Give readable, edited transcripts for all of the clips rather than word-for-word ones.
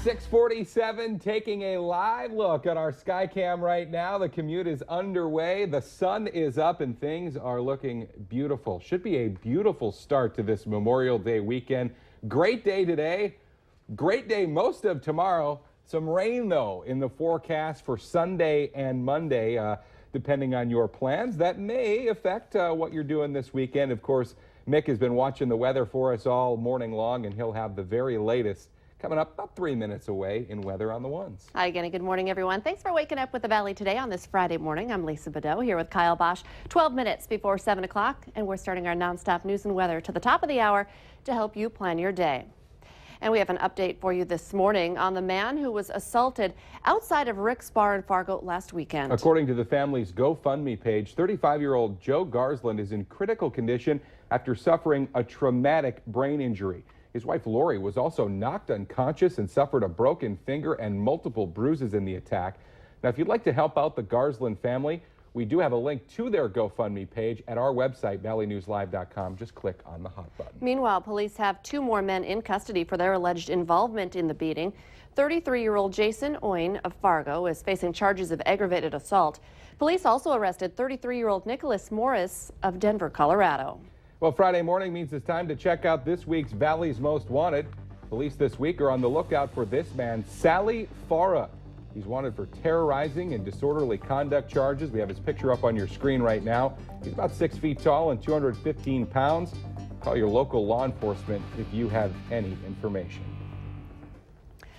6:47, taking a live look at our Skycam right now. The commute is underway. The sun is up and things are looking beautiful. Should be a beautiful start to this Memorial Day weekend. Great day today. Great day most of tomorrow. Some rain, though, in the forecast for Sunday and Monday, depending on your plans. That may affect what you're doing this weekend. Of course, Mick has been watching the weather for us all morning long, and he'll have the very latest coming up about 3 minutes away in Weather on the Ones. Hi again, and good morning, everyone. Thanks for waking up with the Valley today on this Friday morning. I'm Lisa Badeau here with Kyle Bosch. 12 minutes before 7 o'clock, and we're starting our nonstop news and weather to the top of the hour to help you plan your day. And we have an update for you this morning on the man who was assaulted outside of Rick's Bar in Fargo last weekend. According to the family's GoFundMe page, 35-year-old Joe Garsland is in critical condition after suffering a traumatic brain injury. His wife Lori was also knocked unconscious and suffered a broken finger and multiple bruises in the attack. Now, if you'd like to help out the Garsland family, we do have a link to their GoFundMe page at our website, valleynewslive.com. Just click on the hot button. Meanwhile, police have 2 more men in custody for their alleged involvement in the beating. 33-year-old Jason Oyne of Fargo is facing charges of aggravated assault. Police also arrested 33-year-old Nicholas Morris of Denver, Colorado. Well, Friday morning means it's time to check out this week's Valley's Most Wanted. Police this week are on the lookout for this man, Sally Farah. He's wanted for terrorizing and disorderly conduct charges. We have his picture up on your screen right now. He's about 6 feet tall and 215 pounds. Call your local law enforcement if you have any information.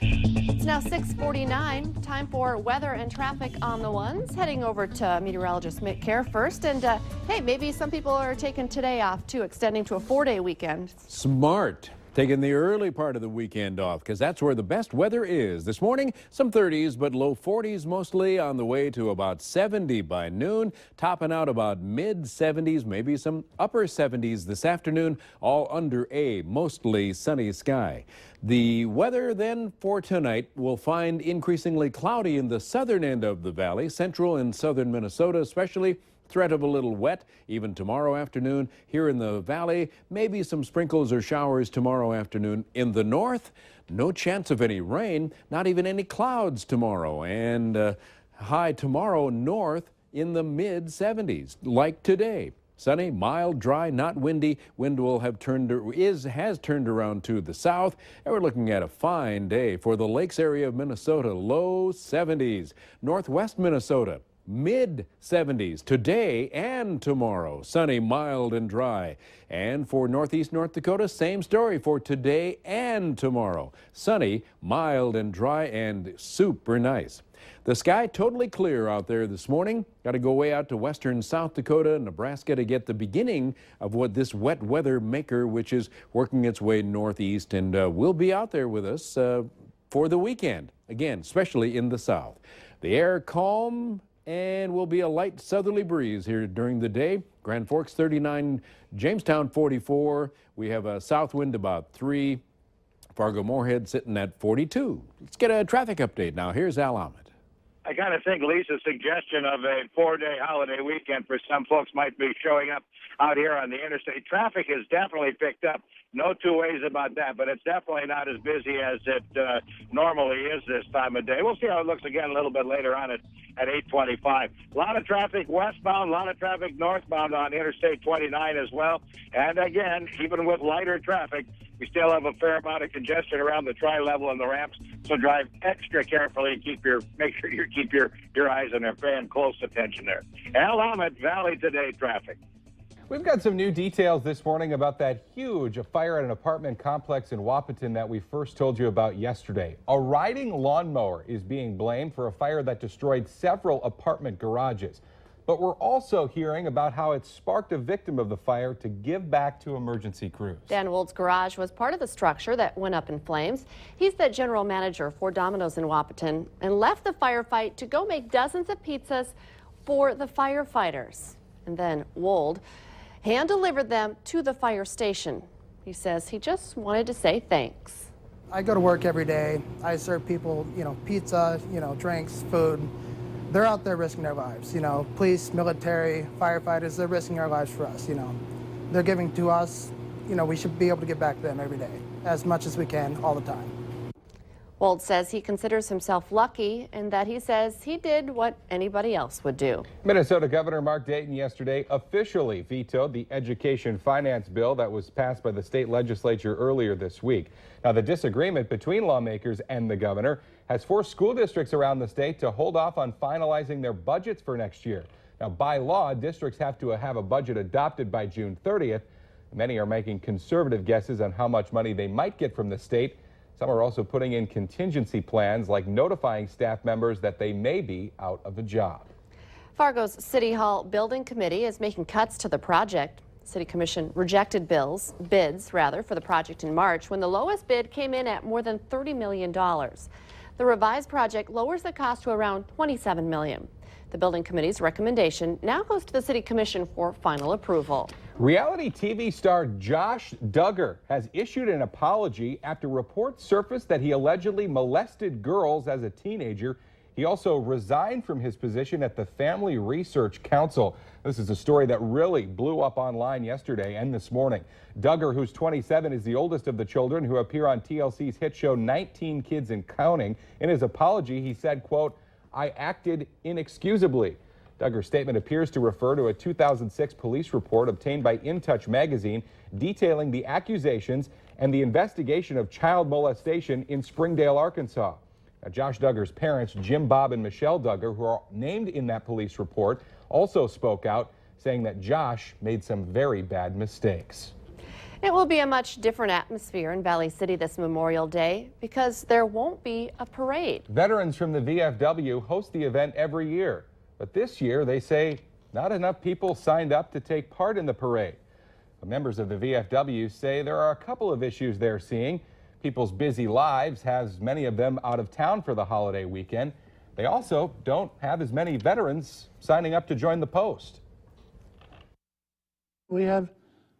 It's now 6:49. Time for weather and traffic on the ones. Heading over to meteorologist Mick Kerr first. And hey, maybe some people are taking today off too, extending to a 4-day weekend. Smart. Taking the early part of the weekend off because that's where the best weather is. This morning, some 30s, but low 40s mostly, on the way to about 70 by noon, topping out about mid 70s, maybe some upper 70s this afternoon, all under a mostly sunny sky. The weather then for tonight will find increasingly cloudy in the southern end of the valley, central and southern Minnesota especially. Threat of a little wet even tomorrow afternoon here in the valley. Maybe some sprinkles or showers tomorrow afternoon. In the north, no chance of any rain, not even any clouds tomorrow. And high tomorrow north in the mid 70s, like today. Sunny, mild, dry, not windy. Wind will have has turned around to the south. And we're looking at a fine day for the lakes area of Minnesota. Low 70s. Northwest Minnesota, mid 70s today and tomorrow. Sunny, mild, and dry. And for northeast North Dakota, same story for today and tomorrow. Sunny, mild, and dry, and super nice. The sky totally clear out there this morning. Got to go way out to western South Dakota and Nebraska to get the beginning of what this wet weather maker, which is working its way northeast, and will be out there with us for the weekend. Again, especially in the south. The air calm, and will be a light southerly breeze here during the day. Grand Forks 39, Jamestown 44. We have a south wind about 3. Fargo-Moorhead sitting at 42. Let's get a traffic update now. Here's Al Ahmed. I kind of think Lisa's suggestion of a 4-day holiday weekend for some folks might be showing up out here on the interstate. Traffic has definitely picked up. No two ways about that, but it's definitely not as busy as it normally is this time of day. We'll see how it looks again a little bit later on at 8:25. A lot of traffic westbound, a lot of traffic northbound on Interstate 29 as well. And again, even with lighter traffic, we still have a fair amount of congestion around the tri-level and the ramps. So drive extra carefully and make sure you keep your eyes on there, paying close attention there. Al Ahmed, Valley Today traffic. We've got some new details this morning about that huge fire at an apartment complex in Wahpeton that we first told you about yesterday. A riding lawnmower is being blamed for a fire that destroyed several apartment garages. But we're also hearing about how it sparked a victim of the fire to give back to emergency crews. Dan Wold's garage was part of the structure that went up in flames. He's the general manager for Domino's in Wahpeton and left the firefight to go make dozens of pizzas for the firefighters. And then Wold hand-delivered them to the fire station. He says he just wanted to say thanks. I go to work every day. I serve people, pizza, drinks, food. They're out there risking their lives. Police, military, firefighters, they're risking their lives for us. They're giving to us. We should be able to give back to them every day, as much as we can, all the time. Wold says he considers himself lucky and that he says he did what anybody else would do. Minnesota Governor Mark Dayton yesterday officially vetoed the education finance bill that was passed by the state legislature earlier this week. Now, the disagreement between lawmakers and the governor has forced school districts around the state to hold off on finalizing their budgets for next year. Now, by law, districts have to have a budget adopted by June 30th. Many are making conservative guesses on how much money they might get from the state. Some are also putting in contingency plans like notifying staff members that they may be out of a job. Fargo's City Hall Building Committee is making cuts to the project. City Commission rejected bids for the project in March when the lowest bid came in at more than $30 million. The revised project lowers the cost to around $27 million. The Building Committee's recommendation now goes to the City Commission for final approval. Reality TV star Josh Duggar has issued an apology after reports surfaced that he allegedly molested girls as a teenager. He also resigned from his position at the Family Research Council. This is a story that really blew up online yesterday and this morning. Duggar, who's 27, is the oldest of the children who appear on TLC's hit show 19 Kids and Counting. In his apology, he said, quote, "I acted inexcusably." Duggar's statement appears to refer to a 2006 police report obtained by In Touch magazine detailing the accusations and the investigation of child molestation in Springdale, Arkansas. Now, Josh Duggar's parents, Jim, Bob, and Michelle Duggar, who are named in that police report, also spoke out, saying that Josh made some very bad mistakes. It will be a much different atmosphere in Valley City this Memorial Day because there won't be a parade. Veterans from the VFW host the event every year. But this year, they say not enough people signed up to take part in the parade. The members of the VFW say there are a couple of issues they're seeing. People's busy lives has many of them out of town for the holiday weekend. They also don't have as many veterans signing up to join the post. We have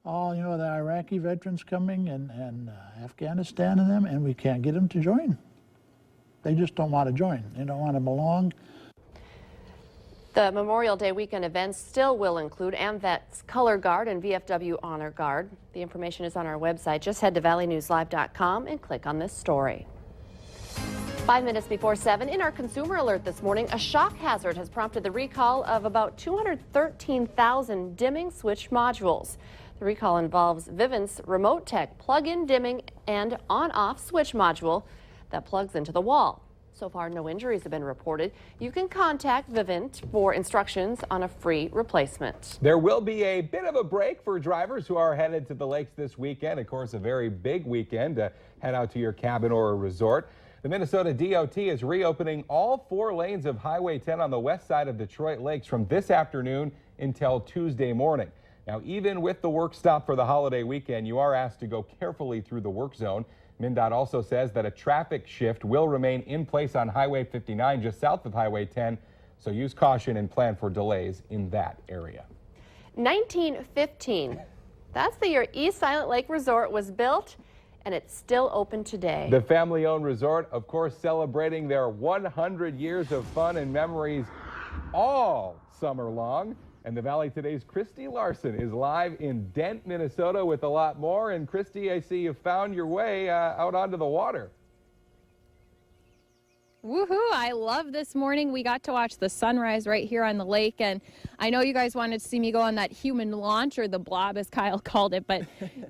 all, the Iraqi veterans coming and Afghanistan and them, and we can't get them to join. They just don't want to join. They don't want to belong. The Memorial Day weekend events still will include AMVET's Color Guard and VFW Honor Guard. The information is on our website. Just head to valleynewslive.com and click on this story. 5 minutes before 7, in our consumer alert this morning, a shock hazard has prompted the recall of about 213,000 dimming switch modules. The recall involves Vivint's Remote Tech plug-in dimming and on-off switch module that plugs into the wall. So far, no injuries have been reported. You can contact Vivint for instructions on a free replacement. There will be a bit of a break for drivers who are headed to the lakes this weekend. Of course, a very big weekend to head out to your cabin or a resort. The Minnesota DOT is reopening all 4 lanes of Highway 10 on the west side of Detroit Lakes from this afternoon until Tuesday morning. Now, even with the work stop for the holiday weekend, you are asked to go carefully through the work zone. MnDOT also says that a traffic shift will remain in place on Highway 59 just south of Highway 10, so use caution and plan for delays in that area. 1915. That's the year East Silent Lake Resort was built, and it's still open today. The family-owned resort, of course, celebrating their 100 years of fun and memories all summer long. And the Valley Today's Christy Larson is live in Dent, Minnesota with a lot more. And Christy, I see you found your way out onto the water. Woohoo! I love this morning. We got to watch the sunrise right here on the lake, and I know you guys wanted to see me go on that human launch, or the blob as Kyle called it, but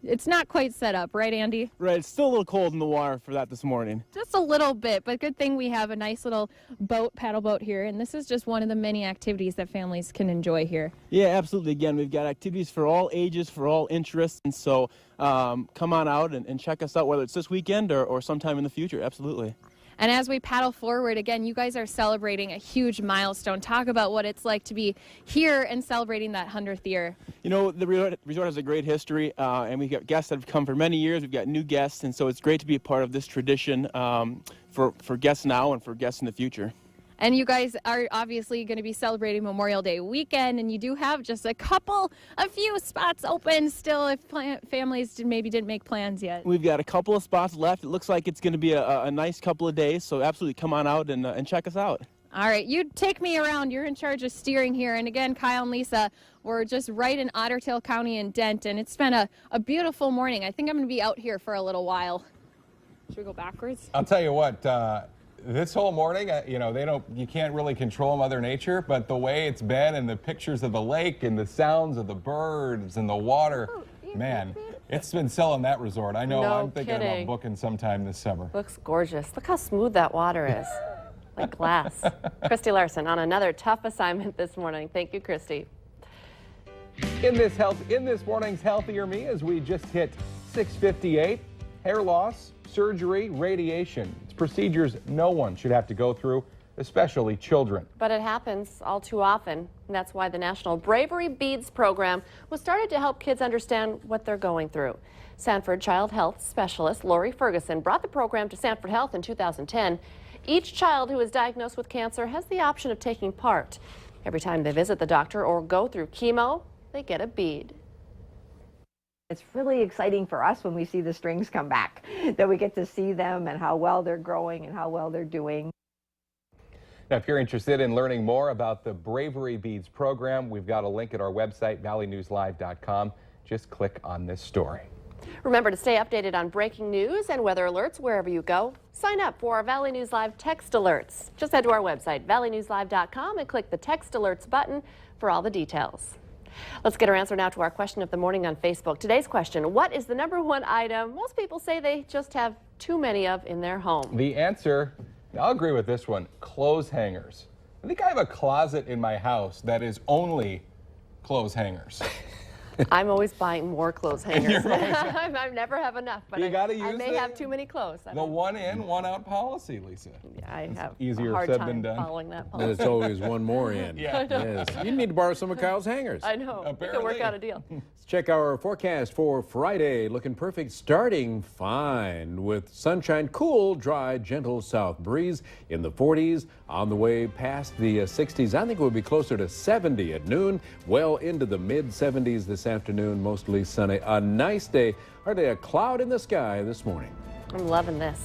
it's not quite set up, right, Andy? Right, it's still a little cold in the water for that this morning. Just a little bit, but good thing we have a nice little boat, paddle boat here, and this is just one of the many activities that families can enjoy here. Yeah, absolutely. Again, we've got activities for all ages, for all interests, and so come on out and check us out, whether it's this weekend or sometime in the future. Absolutely. And as we paddle forward, again, you guys are celebrating a huge milestone. Talk about what it's like to be here and celebrating that 100th year. You know, the resort has a great history, and we've got guests that have come for many years. We've got new guests, and so it's great to be a part of this tradition for guests now and for guests in the future. And you guys are obviously going to be celebrating Memorial Day weekend, and you do have just a few spots open still if families maybe didn't make plans yet. We've got a couple of spots left. It looks like it's going to be a nice couple of days, so absolutely come on out and check us out. All right, you take me around. You're in charge of steering here. And again, Kyle and Lisa, we're just right in Otter Tail County in Dent, and it's been a beautiful morning. I think I'm going to be out here for a little while. Should we go backwards? I'll tell you what, this whole morning, you can't really control Mother Nature, but the way it's been and the pictures of the lake and the sounds of the birds and the water, man, it's been selling that resort. I know. No I'm thinking kidding. about booking sometime this summer. Looks gorgeous. Look how smooth that water is. Like glass. Christy Larson on another tough assignment this morning. Thank you, Christy. In this morning's Healthier Me, as we just hit 6:58, hair loss, surgery, radiation. It's procedures no one should have to go through, especially children. But it happens all too often. And that's why the National Bravery Beads program was started to help kids understand what they're going through. Sanford Child Health Specialist Lori Ferguson brought the program to Sanford Health in 2010. Each child who is diagnosed with cancer has the option of taking part. Every time they visit the doctor or go through chemo, they get a bead. It's really exciting for us when we see the strings come back, that we get to see them and how well they're growing and how well they're doing. Now, if you're interested in learning more about the Bravery Beads program, we've got a link at our website, valleynewslive.com. Just click on this story. Remember to stay updated on breaking news and weather alerts wherever you go. Sign up for our Valley News Live text alerts. Just head to our website, valleynewslive.com, and click the text alerts button for all the details. Let's get our answer now to our question of the morning on Facebook. Today's question: what is the #1 item most people say they just have too many of in their home? The answer, I'll agree with this one, clothes hangers. I think I have a closet in my house that is only clothes hangers. I'm always buying more clothes hangers. I never have enough, but You gotta I use may have too many clothes. The one in, one out policy, Lisa. Yeah, I have easier a hard said time than done. following that And policy. it's always one more in. Yeah. Yes. You need to borrow some of Kyle's hangers. I know. We can work Apparently. out a deal. Let's check our forecast for Friday. Looking perfect, starting fine with sunshine, cool, dry, gentle south breeze in the 40s. On the way past the 60s, I think we'll be closer to 70 at noon. Well into the mid 70s this afternoon, mostly sunny. A nice day. Hardly a cloud in the sky this morning. I'm loving this.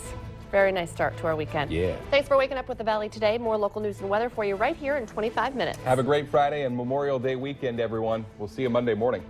Very nice start to our weekend. Yeah. Thanks for waking up with the Valley today. More local news and weather for you right here in 25 minutes. Have a great Friday and Memorial Day weekend, everyone. We'll see you Monday morning.